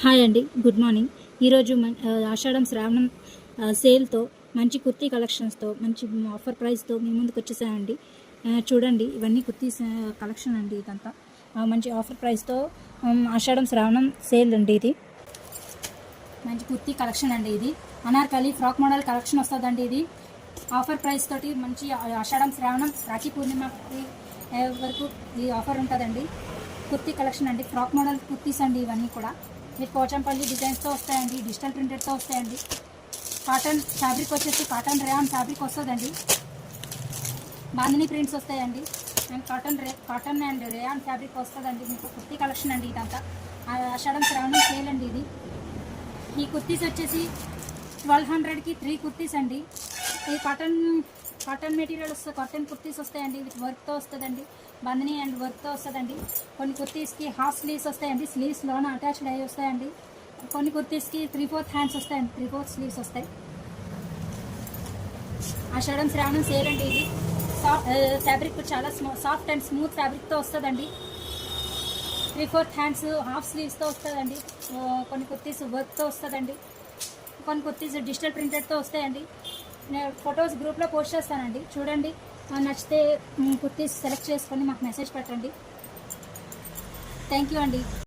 Hi అండి, good morning. ఈరోజు ఆషాఢం శ్రావణం సేల్తో మంచి కుర్తీ కలెక్షన్స్తో మంచి ఆఫర్ ప్రైస్తో మీ ముందుకు వచ్చేసానండి. చూడండి, ఇవన్నీ కుర్తీస్ కలెక్షన్ అండి. ఇదంతా మంచి ఆఫర్ ప్రైస్తో ఆషాఢం శ్రావణం సేల్ అండి. ఇది మంచి కుర్తీ కలెక్షన్ అండి. ఇది అనార్కలి ఫ్రాక్ మోడల్ కలెక్షన్ వస్తుందండి. ఇది ఆఫర్ ప్రైస్ తోటి మంచి ఆషాఢం శ్రావణం రాఖీ పూర్ణిమ వరకు ఈ ఆఫర్ ఉంటుందండి. కుర్తీ కలెక్షన్ అండి, ఫ్రాక్ మోడల్ కుర్తీస్ అండి. ఇవన్నీ కూడా మీకు పోచంపల్లి డిజైన్స్తో వస్తాయండి, డిజిటల్ ప్రింటెడ్తో వస్తాయండి. కాటన్ ఫ్యాబ్రిక్ వచ్చేసి కాటన్ రేయాన్ ఫ్యాబ్రిక్ వస్తుందండి. బాందిని ప్రింట్స్ వస్తాయండి. And cotton and rayon fabric వస్తుందండి. మీకు కుర్తీ కలెక్షన్ అండి. ఇదంతా ఆషాఢం శ్రావణం సేల్ అండి. ఇది ఈ కుర్తీస్ వచ్చేసి 1200కి 3 కుర్తీస్ అండి. ఈ కాటన్ మెటీరియల్ వస్తుంది, కాటన్ కుర్తీస్ వస్తాయండి. విత్ వర్క్తో వస్తుందండి, బంధని అండ్ వర్క్తో వస్తుందండి. కొన్ని కుర్తీస్కి హాఫ్ స్లీవ్స్ వస్తాయండి, స్లీవ్స్లోన అటాచ్డ్ అయ్యి వస్తాయండి. కొన్ని కుర్తీస్కి 3/4 హ్యాండ్స్ వస్తాయండి, 3/4 స్లీవ్స్ వస్తాయి. ఆషాఢం శ్రావణం సేల్ అండి. ఇది ఫ్యాబ్రిక్ చాలా సాఫ్ట్ అండ్ స్మూత్ ఫ్యాబ్రిక్తో వస్తుందండి. 3/4 హ్యాండ్స్ హాఫ్ స్లీవ్స్తో వస్తుందండి. కొన్ని కుర్తీస్ వర్క్తో వస్తుందండి. కొన్ని కుర్తీస్ డిజిటల్ ప్రింటెడ్తో వస్తాయండి. నేను ఫొటోస్ గ్రూప్లో పోస్ట్ చేస్తానండి, చూడండి. నచ్చితే కుర్తీస్ సెలెక్ట్ చేసుకొని మాకు మెసేజ్ పెట్టండి. థ్యాంక్ యూ అండి.